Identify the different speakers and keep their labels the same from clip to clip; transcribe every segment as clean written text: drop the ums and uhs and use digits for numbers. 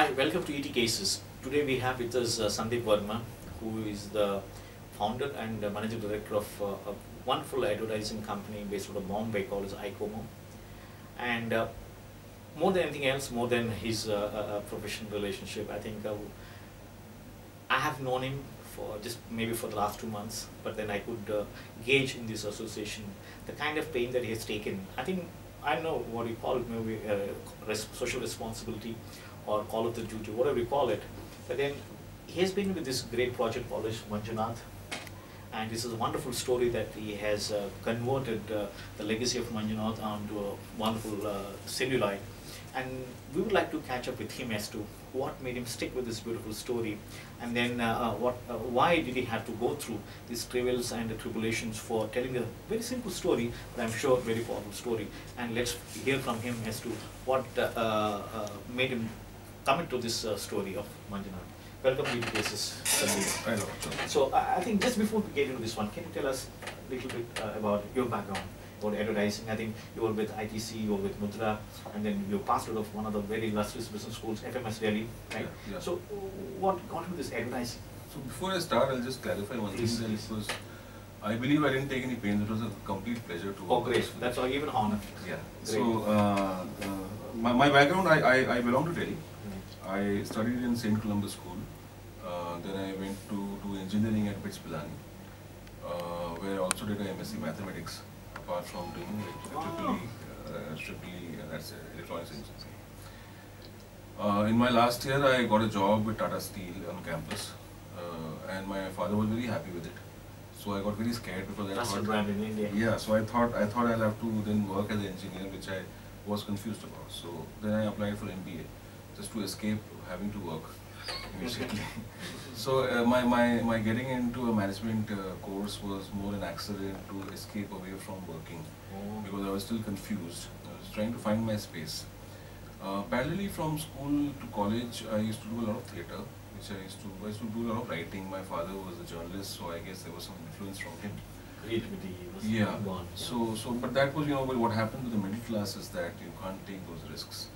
Speaker 1: Hi, welcome to ET Cases. Today we have with us Sandeep Varma, who is the founder and managing director of a wonderful advertising company based out of Bombay called as ICOMO. And more than anything else, more than his professional relationship, I think I have known him for just maybe for the last 2 months, but then I could gauge in this association the kind of pain that he has taken. I think I know what you call it, maybe social responsibility or call it the duty, whatever you call it. But then he has been with this great project called Manjunath, and this is a wonderful story that he has converted the legacy of Manjunath onto a wonderful cellulite. And we would like to catch up with him as to what made him stick with this beautiful story, and then why did he have to go through these travails and the tribulations for telling a very simple story, but I'm sure very powerful story. And let's hear from him as to what made him come into this story of Manjunath. Welcome to the Cases, Sandeep. So I think just before we get into this one, can you tell us a little bit about your background? About advertising? I think you were with ITC, you were with Mudra, and then you passed out of one of the very illustrious business schools, FMS Delhi, right?
Speaker 2: Yeah.
Speaker 1: So what got into this advertising?
Speaker 2: So before I start, I'll just clarify one thing. That it was, I believe I didn't take any pains. It was a complete pleasure to work.
Speaker 1: Oh, great. That's all, even honor.
Speaker 2: Yeah.
Speaker 1: Great.
Speaker 2: So my background, I belong to Delhi. I studied in St. Columbus School. Then I went to do engineering at BITS Pilani, where I also did a MSc Mathematics, apart from doing strictly that's electronics engineering. In my last year, I got a job with Tata Steel on campus, and my father was very happy with it. So I got very scared because I thought,
Speaker 1: brand in India.
Speaker 2: Yeah, so I thought I'll have to then work as an engineer, which I was confused about. So then I applied for MBA, just to escape having to work immediately. So my getting into a management course was more an accident to escape away from working, because I was still confused. I was trying to find my space. Parallelly from school to college, I used to do a lot of theatre, which I used to do a lot of writing. My father was a journalist, so I guess there was some influence from him.
Speaker 1: Creativity was
Speaker 2: born. So but that was, what happened to the middle class is that you can't take those risks.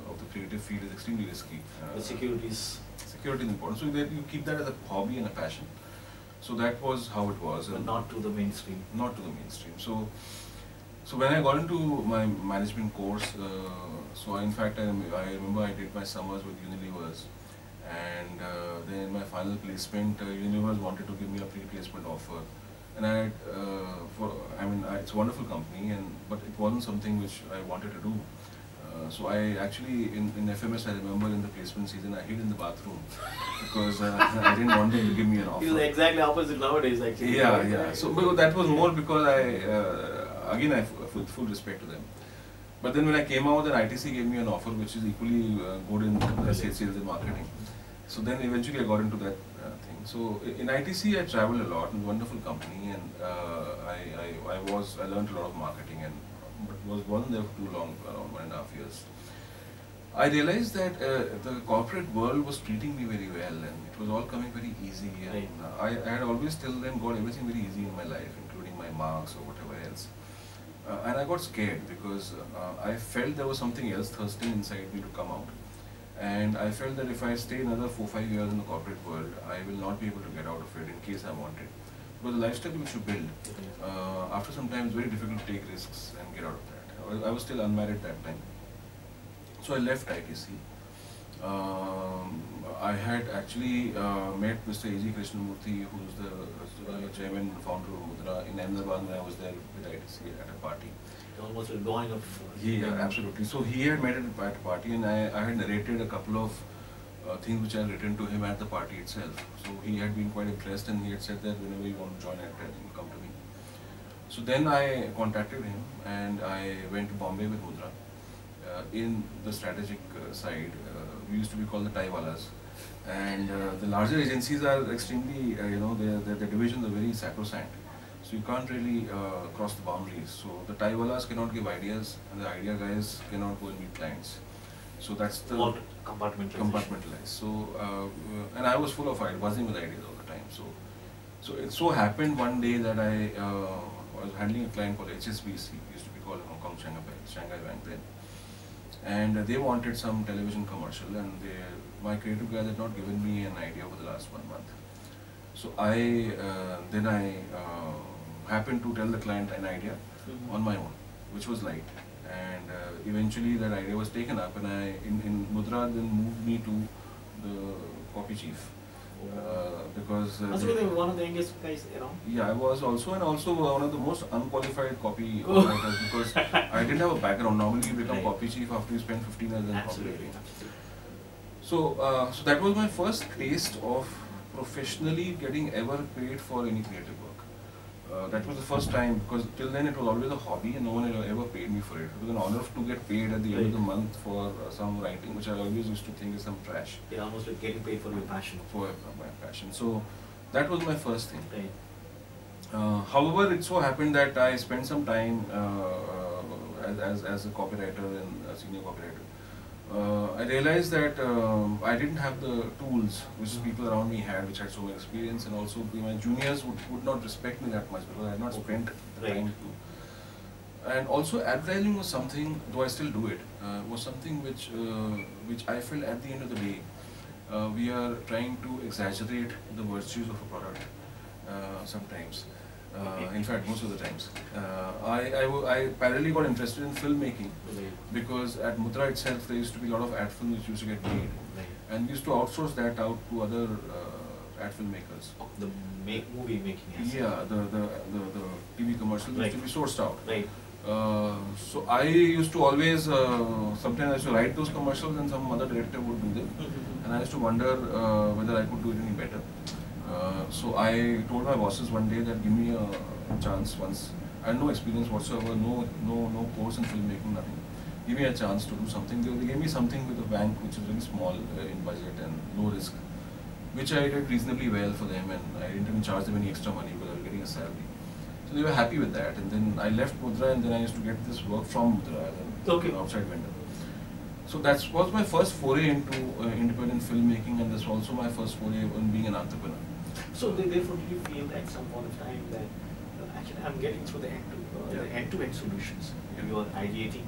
Speaker 2: Of the creative field is extremely risky.
Speaker 1: The security is
Speaker 2: important. So that you keep that as a hobby and a passion. So that was how it was.
Speaker 1: But not to the mainstream.
Speaker 2: Not to the mainstream. So when I got into my management course, in fact I remember I did my summers with Unilevers, and then in my final placement, Unilevers wanted to give me a pre-placement offer, and it's a wonderful company, but it wasn't something which I wanted to do. So I actually, in FMS, I remember in the placement season, I hid in the bathroom because I didn't want them to give me an offer.
Speaker 1: You're the exactly opposite nowadays, actually.
Speaker 2: Yeah. So that was more because again, I full respect to them. But then when I came out, then ITC gave me an offer which is equally good in sales and marketing. So then eventually I got into that thing. So in ITC, I traveled a lot, wonderful company, and I learned a lot of marketing, but wasn't there for too long, around 1.5 years. I realized that the corporate world was treating me very well, and it was all coming very easy. And I had always till then got everything very easy in my life, including my marks or whatever else. And I got scared because I felt there was something else thirsting inside me to come out. And I felt that if I stay another 4-5 years in the corporate world, I will not be able to get out of it in case I want it. But the lifestyle which you build, after some time, it's very difficult to take risks and get out of that. I was still unmarried that time. So I left ITC. I had actually met Mr. A.G. Krishnamurthy, who's the chairman and founder of Mudra, in Ahmedabad when I was there with ITC at a party.
Speaker 1: Almost a drawing of...
Speaker 2: Yeah, absolutely. So he had met at a party, and I had narrated a couple of things which I had written to him at the party itself. So he had been quite impressed, and he had said that whenever you want to join acting, come to me. So then I contacted him, and I went to Bombay with Mudra. In the strategic side, we used to be called the Taiwalas, and the larger agencies are extremely, their divisions are very sacrosanct. So you can't really cross the boundaries. So the Taiwalas cannot give ideas, and the idea guys cannot go and meet clients. So that's the compartmentalized. So and I was full of ideas, buzzing with ideas all the time. So it so happened one day that I was handling a client called HSBC, used to be called Hong Kong Shanghai Bank then. and they wanted some television commercial, and my creative guys had not given me an idea over the last 1 month. So then I happened to tell the client an idea on my own, which was light, and eventually that idea was taken up, and in Mudra then moved me to the copy chief. Because
Speaker 1: one of the youngest guys around.
Speaker 2: Yeah, I was also, and also one of the most unqualified copy writers, because I didn't have a background. Normally you become copy chief after you spend 15 years in copywriting. So that was my first taste of professionally getting ever paid for any creative work. That was the first time, because till then it was always a hobby and no one had ever paid me for it. It was an honor to get paid at the end of the month for some writing, which I always used to think is some trash.
Speaker 1: Yeah, almost like getting paid for your passion.
Speaker 2: For my passion. So that was my first thing. However, it so happened that I spent some time as a copywriter and a senior copywriter. I realized that I didn't have the tools which people around me had, which had so much experience, and also my juniors would not respect me that much because I had not spent time to. And also advertising was something, though I still do it, was something which I felt at the end of the day, we are trying to exaggerate the virtues of a product sometimes. In fact, most of the times. I parallelly got interested in filmmaking because at Mudra itself there used to be a lot of ad films which used to get made, and we used to outsource that out to other ad filmmakers.
Speaker 1: The movie making.
Speaker 2: Yeah, the TV commercials used to be sourced out. So I used to always, sometimes I used to write those commercials and some other director would do them, and I used to wonder whether I could do it any better. So I told my bosses one day that give me a chance once. I had no experience whatsoever, no course in filmmaking, nothing. Give me a chance to do something. They gave me something with a bank which is very small in budget and low risk, which I did reasonably well for them, and I didn't even charge them any extra money because I was getting a salary. So they were happy with that, and then I left Mudra, and then I used to get this work from Mudra as an outside vendor. So that was my first foray into independent filmmaking, and this was also my first foray in being an entrepreneur.
Speaker 1: So therefore, do you feel at some point of time that actually I'm getting through the end-to-end solutions? You are ideating,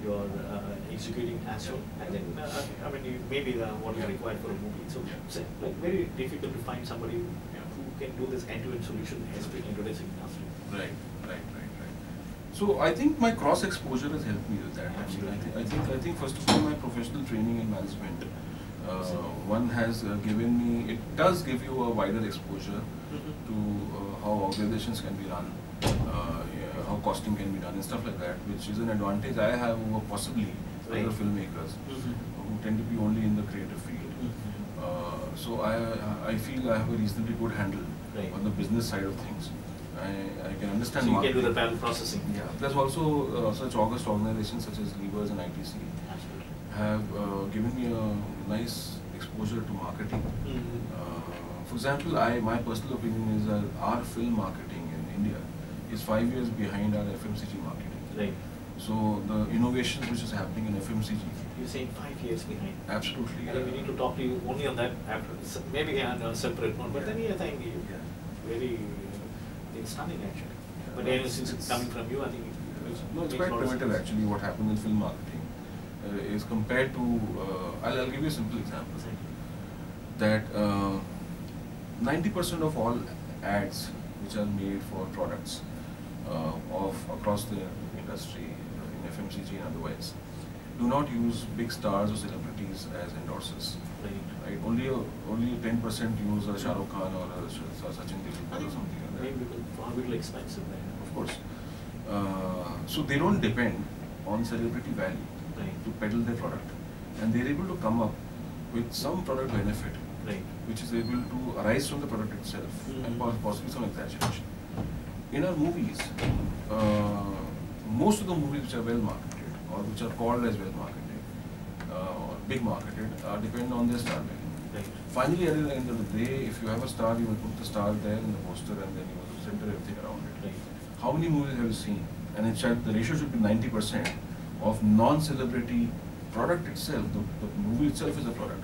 Speaker 1: you are executing as well, and then I mean maybe what is required for a movie. So it's like very difficult to find somebody who can do this end-to-end solution, especially in today's industry.
Speaker 2: Right. So I think my cross exposure has helped me with that. I think first of all my professional training in management. One has given me, it does give you a wider exposure to how organizations can be run, how costing can be done and stuff like that, which is an advantage I have over possibly other filmmakers who tend to be only in the creative field. So I feel I have a reasonably good handle on the business side of things. I can understand.
Speaker 1: So you can do the parallel processing.
Speaker 2: Yeah. There's also such august organizations such as Levers and ITC have given me a nice exposure to marketing. For example, my personal opinion is that our film marketing in India is 5 years behind our FMCG marketing. So the innovations which is happening in FMCG.
Speaker 1: You're saying 5 years behind?
Speaker 2: Absolutely.
Speaker 1: I think we need to talk to you only on that after, maybe on a separate note, but then I think very stunning actually. But then since it's coming from you, I think
Speaker 2: it's quite primitive actually what happens in film marketing. Is compared to, I'll give you a simple example, that 90% of all ads which are made for products across the industry, in FMCG and otherwise, do not use big stars or celebrities as endorsers. Right? Only 10% use a Shah Rukh Khan or a Sachin Tendulkar or something like that.
Speaker 1: Maybe far little expensive there.
Speaker 2: Of course. So they don't depend on celebrity value to peddle their product, and they're able to come up with some product benefit, which is able to arise from the product itself and possibly some exaggeration. In our movies, most of the movies which are well marketed or which are called as well marketed, big marketed, depend on their star value. Finally, at the end of the day, if you have a star, you will put the star there in the poster and then you will center everything around it. How many movies have you seen? And the ratio should be 90%. Of non-celebrity product itself, the movie itself is a product.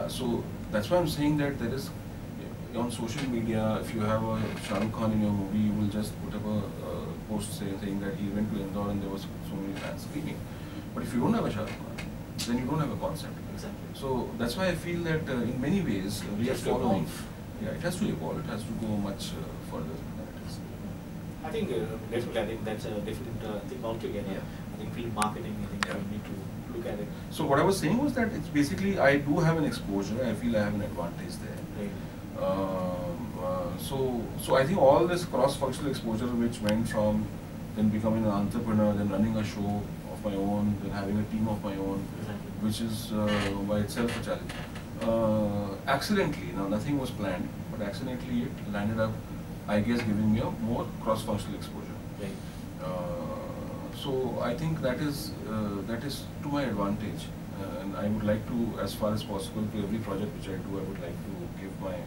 Speaker 2: So that's why I'm saying that there is, on social media, if you have a Shah Rukh Khan in your movie, you will just put up a post saying that he went to Indore and there was so many fans screaming. But if you don't have a Shahrukh Khan, then you don't have a concept.
Speaker 1: Exactly.
Speaker 2: So that's why I feel that in many ways we are following. Yeah, it has to evolve. It has to go much further than it is.
Speaker 1: I think definitely. I think that's a different thing altogether.
Speaker 2: Yeah.
Speaker 1: I think film marketing. I think we need to look at it.
Speaker 2: So what I was saying was that it's basically I do have an exposure. I feel I have an advantage there.
Speaker 1: Right.
Speaker 2: So I think all this cross-functional exposure, which went from then becoming an entrepreneur, then running a show of my own, then having a team of my own, which is by itself a challenge. Accidentally, now nothing was planned, but accidentally it landed up, I guess, giving me a more cross-functional exposure.
Speaker 1: Right.
Speaker 2: So I think that is to my advantage, and I would like to, as far as possible, to every project which I do, I would like to give my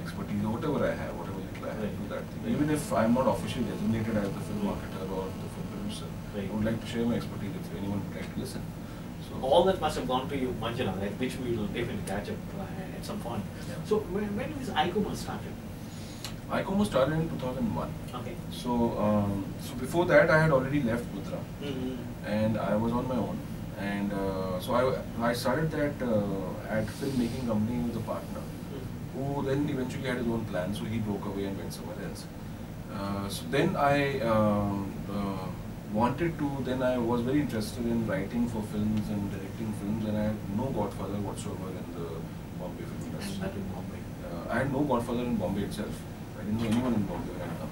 Speaker 2: expertise or whatever I have, whatever little I have, to that thing.
Speaker 1: Right.
Speaker 2: Even if I am not officially designated as the film marketer or the film producer,
Speaker 1: Right.
Speaker 2: I would like to share my expertise if anyone would like to listen. So
Speaker 1: All that must have gone to you, Manjunath, right, which we will definitely catch up at some point.
Speaker 2: Yeah.
Speaker 1: So when is ICOMO started?
Speaker 2: ICOMO started in 2001.
Speaker 1: Okay.
Speaker 2: So before that I had already left Mudra,
Speaker 1: Mm-hmm.
Speaker 2: and I was on my own. And so I started that at filmmaking company with a partner, who then eventually had his own plan, so he broke away and went somewhere else. So then I wanted to, then I was very interested in writing for films and directing films, and I had no godfather whatsoever in the Bombay film industry.
Speaker 1: Not in Bombay.
Speaker 2: I had no godfather in Bombay itself. I didn't know anyone in Bombay when I come.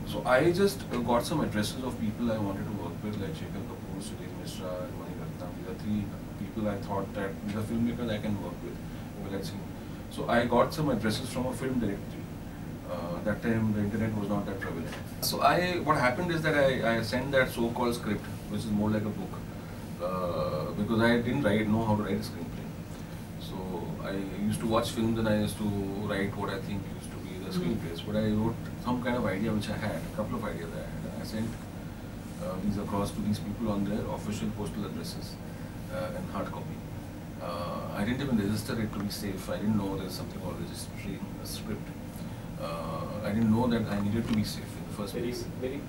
Speaker 2: So I just got some addresses of people I wanted to work with, like Shekhar Kapoor, Sudhir Mishra, and Mani Ratnam. These are three people I thought that these are filmmakers I can work with. Well, let's see. So I got some addresses from a film directory. That time the internet was not that prevalent. So what happened is that I sent that so-called script, which is more like a book, because I didn't know how to write a screenplay. So I used to watch films and I used to write what I think used to be the screenplays. But I wrote some kind of idea which I had, a couple of ideas I had, and I sent these across to these people on their official postal addresses and hard copy. I didn't even register it to be safe. I didn't know there's something called registering a script. I didn't know that I needed to be safe in the first place.
Speaker 1: Very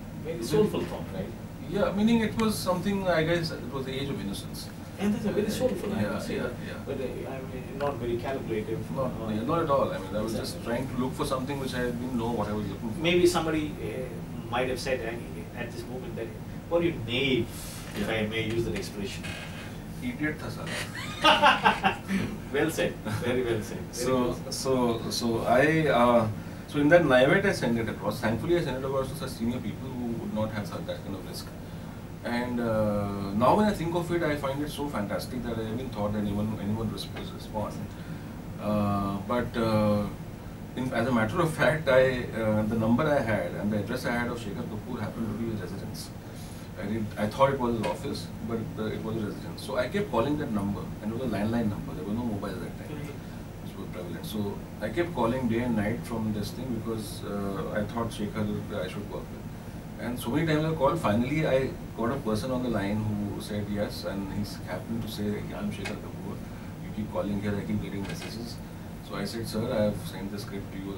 Speaker 1: soulful thought, right?
Speaker 2: Yeah, meaning it was something, I guess, it was the age of innocence.
Speaker 1: And that's a very soulful, I would say.
Speaker 2: Yeah.
Speaker 1: But I mean, not very calculative.
Speaker 2: Not at all. I mean, I was just trying to look for something which I didn't know what I was looking for.
Speaker 1: Maybe somebody might have said at this moment that, what you naive, if I may use that expression.
Speaker 2: Idiot tha sala.
Speaker 1: Well said, very well said.
Speaker 2: So in that naivete I sent it across. Thankfully I sent it across to such senior people who would not have such that kind of risk. And now when I think of it, I find it so fantastic that I even thought that anyone would respond. As a matter of fact, the number I had and the address I had of Shekhar Kapoor happened to be his residence. I thought it was his office, but it was a residence. So I kept calling that number, and it was a landline number. There was no mobile at that time, which was prevalent. So I kept calling day and night from this thing because I thought Shekhar I should work with. And so many times I called. Finally, I got a person on the line who said yes, and he happened to say, "I'm Shekhar Kapoor. You keep calling here. I keep getting messages." So I said, "Sir, I have sent the script to you."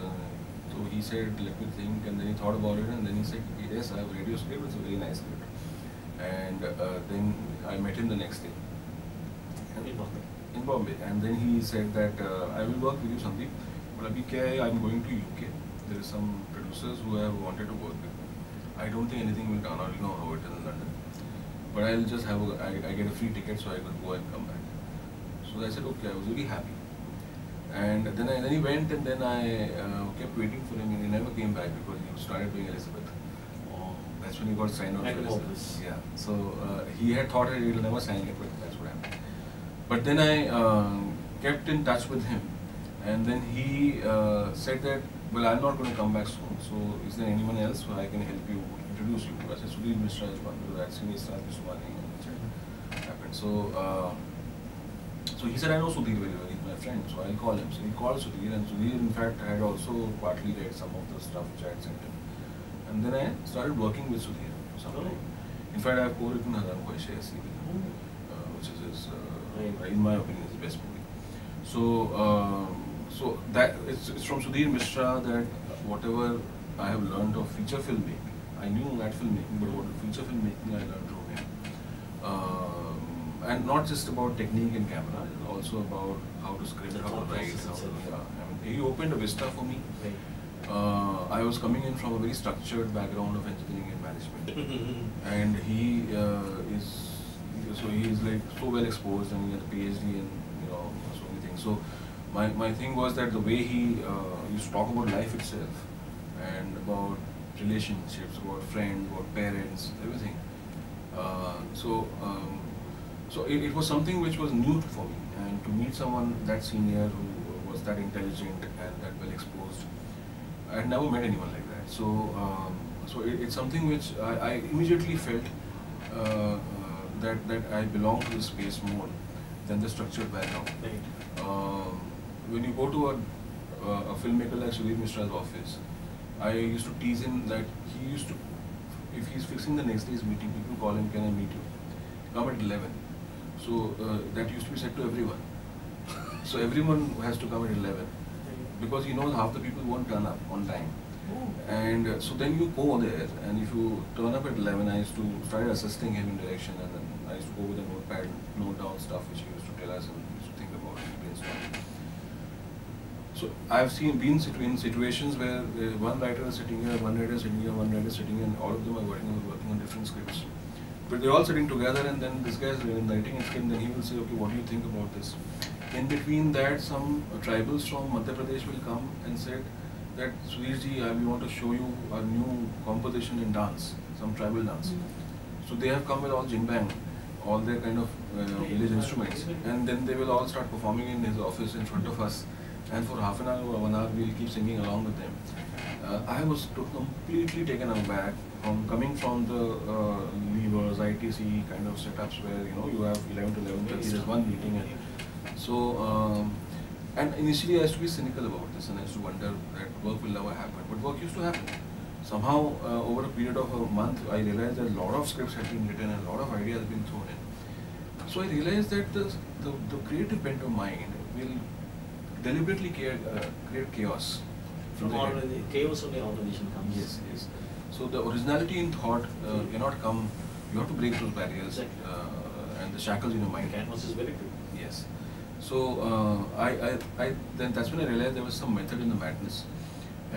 Speaker 2: So he said, "Let me think," and then he thought about it, and then he said, "Yes, I have a radio script. It's a very nice script." And then I met him the next day in Bombay, and then he said that I will work with you, Sandeep, but abhi kya hai, I'm going to UK. There is some producers who have wanted to work with me. I don't think anything will turn out. You know how it is in London, but I'll just I get a free ticket so I could go and come back. So I said okay. I was really happy, and then he went, and then I kept waiting for him, and he never came back because he started doing Elizabeth. That's when he got signed on for Elizabeth. Yeah. So he had thought he will never sign it, but that's what happened. But then I kept in touch with him, and then he said that, well, I'm not going to come back soon. So is there anyone else who I can help you introduce you to? I said Sudhir Mishra is one, because I'd seen his son Vishwani, which happened. So he said, I know Sudhir very well. He's my friend. So I'll call him. So he called Sudhir, and Sudhir in fact had also partly read some of the stuff which I had sent him. And then I started working with Sudhir sometime. In fact, I have co-written Hazan Khwaishe, which is his, in my opinion, his best movie. So that it's from Sudhir Mishra that whatever I have learned of feature filmmaking, I knew that filmmaking, but about feature filmmaking I learned from him. And not just about technique and camera, it's also about how to script, how to write, how to, he opened a vista for me. I was coming in from a very structured background of engineering and management, and he is like so well exposed, and he had a PhD in so many things. So my thing was that the way he used to talk about life itself and about relationships, about friends, about parents, everything. So it was something which was new for me, and to meet someone that senior who was that intelligent and that well exposed, I had never met anyone like that. So it's something which I immediately felt that I belong to this space more than the structured background. When you go to a filmmaker like Sandeep Mishra's office, I used to tease him that he used to, if he's fixing the next day's meeting, people call him, "Can I meet you?" Come at 11. So that used to be said to everyone. So everyone has to come at 11 because he knows half the people won't turn up on time. And so then you go there, and if you turn up at 11, I used to start assisting him in direction, and then I used to go with a notepad, note down stuff which he used to tell us, and we used to think about it, brainstorm. So I've been in situations where one writer is sitting here, one writer is sitting here, one writer is sitting here, and all of them are working on different scripts. But they're all sitting together, and then this guy is writing a script, and then he will say, "Okay, what do you think about this?" In between that, some tribals from Madhya Pradesh will come and say that, "Sudhirji, we want to show you our new composition in dance, some tribal dance." So they have come with all jing bang, all their kind of village instruments, and then they will all start performing in his office in front of us, and for half an hour or 1 hour we'll keep singing along with them. I was completely taken aback from coming from the levers, ITC kind of setups where you have 11 to 11:30, there's one meeting, and so and initially I used to be cynical about this, and I used to wonder that work will never happen, but work used to happen. Somehow over a period of a month, I realized that a lot of scripts had been written and a lot of ideas had been thrown in. So I realized that the creative bent of mind will deliberately create chaos.
Speaker 1: From chaos only automation comes.
Speaker 2: Yes, yes. So the originality in thought cannot come. You have to break those barriers and the shackles in your mind.
Speaker 1: Canvas is very good.
Speaker 2: Yes. So then that's when I realized there was some method in the madness,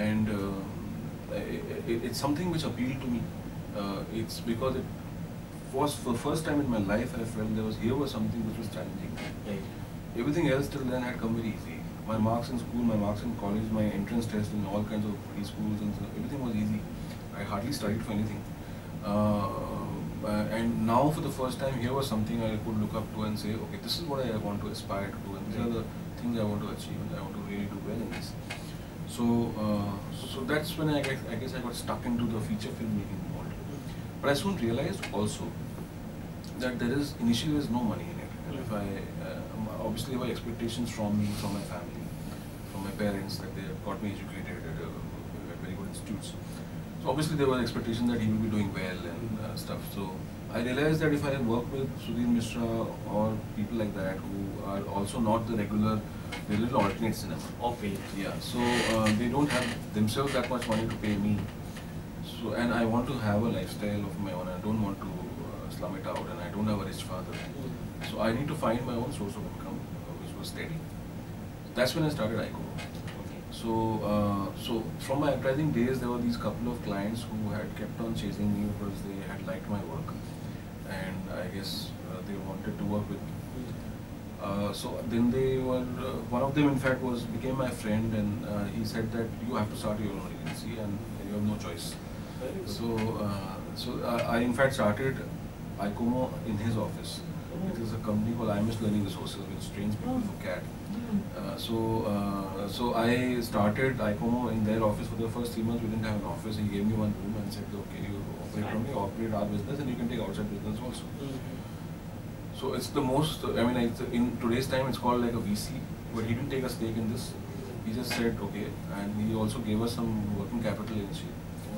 Speaker 2: and it's something which appealed to me. It's because it was for the first time in my life I felt here was something which was challenging.
Speaker 1: Right.
Speaker 2: Everything else till then had come very easy. My marks in school, my marks in college, my entrance test in all kinds of preschools, and so everything was easy. I hardly studied for anything. And now for the first time, here was something I could look up to and say, okay, this is what I want to aspire to do, and these are the things I want to achieve, and I want to really do well in this. So that's when I guess I got stuck into the feature filmmaking world. But I soon realized also that initially there's no money in it. And if obviously there were expectations from me, from my family, from my parents, that they got me educated at very good institutes. So obviously there was expectation that he will be doing well and stuff. So I realized that if I work with Sudhir Mishra or people like that who are also not the regular, they're little alternate cinema. Yeah. So they don't have themselves that much money to pay me. So and I want to have a lifestyle of my own. I don't want to slum it out, and I don't have a rich father. So I need to find my own source of income, which was steady. That's when I started ICOMO. So from my advertising days, there were these couple of clients who had kept on chasing me because they had liked my work, and I guess they wanted to work with me. So then they were, one of them in fact became my friend, and he said that you have to start your own agency and you have no choice. So I in fact started ICOMO in his office. It is a company called IIML Learning Resources, which trains people for CAD. So I started ICOMO in their office for the first 3 months. We didn't have an office. He gave me one room and said, okay, you operate from here, operate our business, and you can take outside business also. So it's the most, in today's time it's called like a VC, but he didn't take a stake in this. He just said, okay, and he also gave us some working capital initially.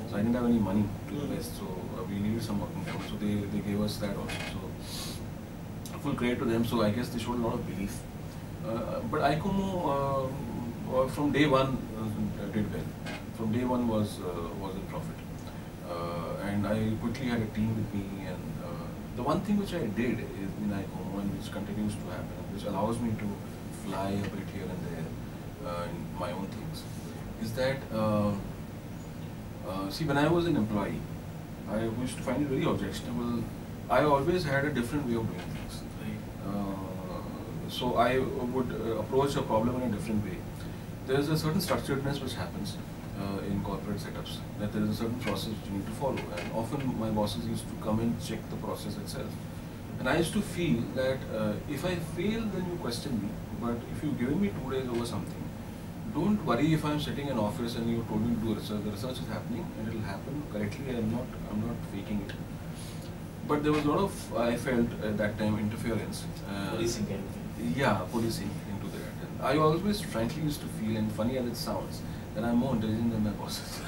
Speaker 2: So I didn't have any money to invest, so we needed some working capital. So they gave us that also. So full credit to them. So I guess they showed a lot of belief. But ICOMO from day one did well. From day one was in profit, and I quickly had a team with me. And the one thing which I did is in ICOMO, and which continues to happen, which allows me to fly a bit here and there in my own things, is that see, when I was an employee, I used to find it very objectionable. I always had a different way of doing things. So I would approach a problem in a different way. There is a certain structuredness which happens in corporate setups, that there is a certain process which you need to follow, and often my bosses used to come and check the process itself. And I used to feel that if I fail, then you question me, but if you've given me 2 days over something, don't worry if I'm sitting in office and you told me to do research. The research is happening and it will happen correctly. I'm not faking it. But there was a lot of, I felt at that time, interference.
Speaker 1: Policing kind of thing.
Speaker 2: Yeah, policing into that. And I always frankly used to feel, and funny as it sounds, that I'm more intelligent than my bosses.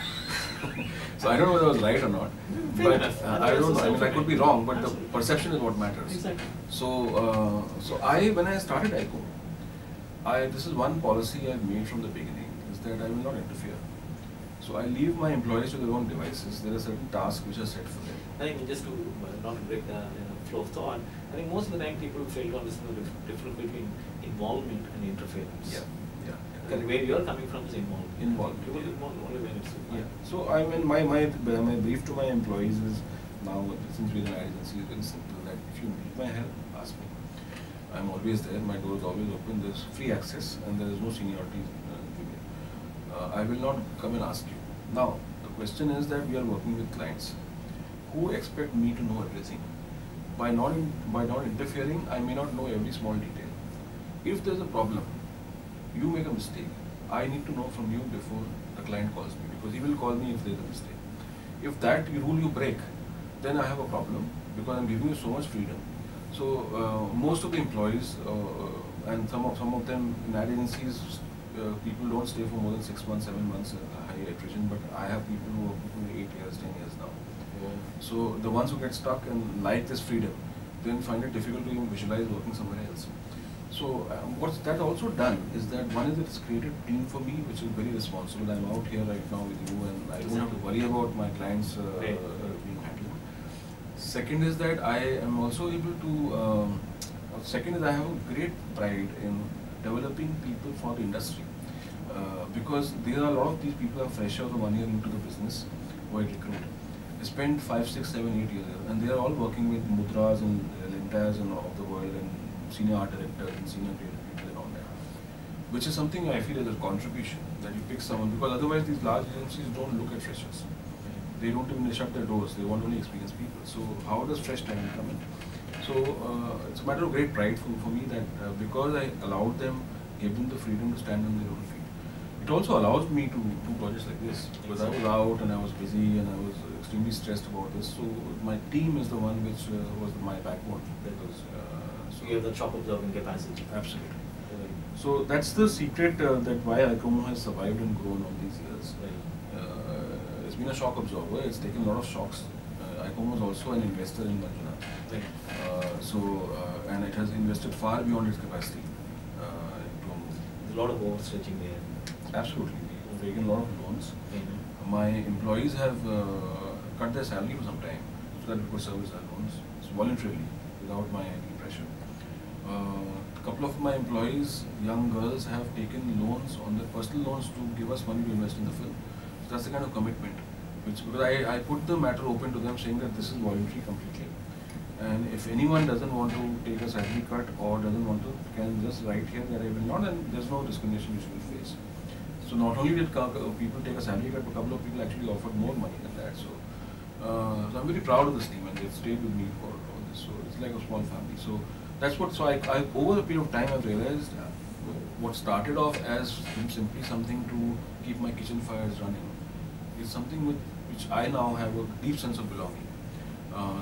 Speaker 2: So I don't know whether I was right or not.
Speaker 1: Fair
Speaker 2: but
Speaker 1: enough.
Speaker 2: I don't know. I mean, I could be wrong, but the perception is what matters.
Speaker 1: Exactly.
Speaker 2: So, when I started ICO, this is one policy I've made from the beginning, is that I will not interfere. So I leave my employees to their own devices. There are certain tasks which are set for them.
Speaker 1: I think just to not break the flow of thought, I think most of the time people fail to understand the difference between involvement and interference.
Speaker 2: Yeah.
Speaker 1: And where you are coming from is involvement.
Speaker 2: Involvement.
Speaker 1: People involve only when it's required.
Speaker 2: Yeah. So I mean, my brief to my employees is now, since we're an agency, is very simple, that if you need my help, ask me. I'm always there. My door is always open. There's free access, and there is no seniority. I will not come and ask you. Now, the question is that we are working with clients who expect me to know everything. By not interfering, I may not know every small detail. If there's a problem, you make a mistake, I need to know from you before the client calls me, because he will call me if there's a mistake. If that rule you break, then I have a problem, because I'm giving you so much freedom. So most of the employees, and some of them in ad agencies, people don't stay for more than 6 months, 7 months, high attrition, but I have people who work for 8 years, 10 years now. So the ones who get stuck and like this freedom, then find it difficult to even visualize working somewhere else. So what's that also done is that one is it's created a team for me which is very responsible. I'm out here right now with you and I don't have to worry about my clients being handled. Second is that I am also able to, second is I have a great pride in developing people for the industry. Because there are a lot of these people are fresher or 1 year into the business who I recruit. They spend 5, 6, 7, 8 years and they are all working with Mudras and Lentas and of the world and senior art directors and senior creative people and all that. Which is something I feel is a contribution, that you pick someone, because otherwise these large agencies don't look at freshers. They don't even shut their doors, they want only experienced people. So how does fresh talent come in? So it's a matter of great pride for me that because I allowed them, gave them the freedom to stand on their own feet. It also allows me to do projects like this, because I was out and I was busy and I was extremely stressed about this. So my team is the one which was my backbone. Because,
Speaker 1: so you have the shock absorbing capacity.
Speaker 2: Absolutely. So that's the secret that why ICOMO has survived and grown all these years. It's been a shock absorber. It's taken a lot of shocks. ICOMO is also an investor in Manjunath. And it has invested far beyond its capacity.
Speaker 1: There's a lot of overstretching there.
Speaker 2: Absolutely. We've taken a lot of loans. My employees have cut their salary for some time so that we could service their loans. It's voluntarily, without my any pressure. A couple of my employees, young girls, have taken loans on their personal loans to give us money to invest in the film. So that's the kind of commitment. Because I put the matter open to them, saying that this is voluntary completely. And if anyone doesn't want to take a salary cut or doesn't want to, can just write here that I will not, and there's no discrimination which we will face. So not only did people take a salary cut, but a couple of people actually offered more money than that. So, so I'm very proud of this team, and they've stayed with me for all this. So it's like a small family. So that's what. So I over a period of time, I've realized what started off as simply something to keep my kitchen fires running is something with which I now have a deep sense of belonging.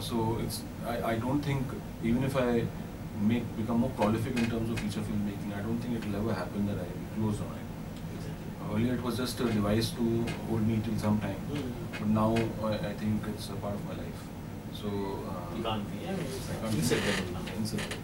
Speaker 2: So it's I don't think, even if I become more prolific in terms of feature filmmaking, I don't think it will ever happen that I will close on it. Earlier it was just a device to hold me till some time, but now I think it's a part of my life. So
Speaker 1: you can't be, it's inseparable now.
Speaker 2: Inseparable.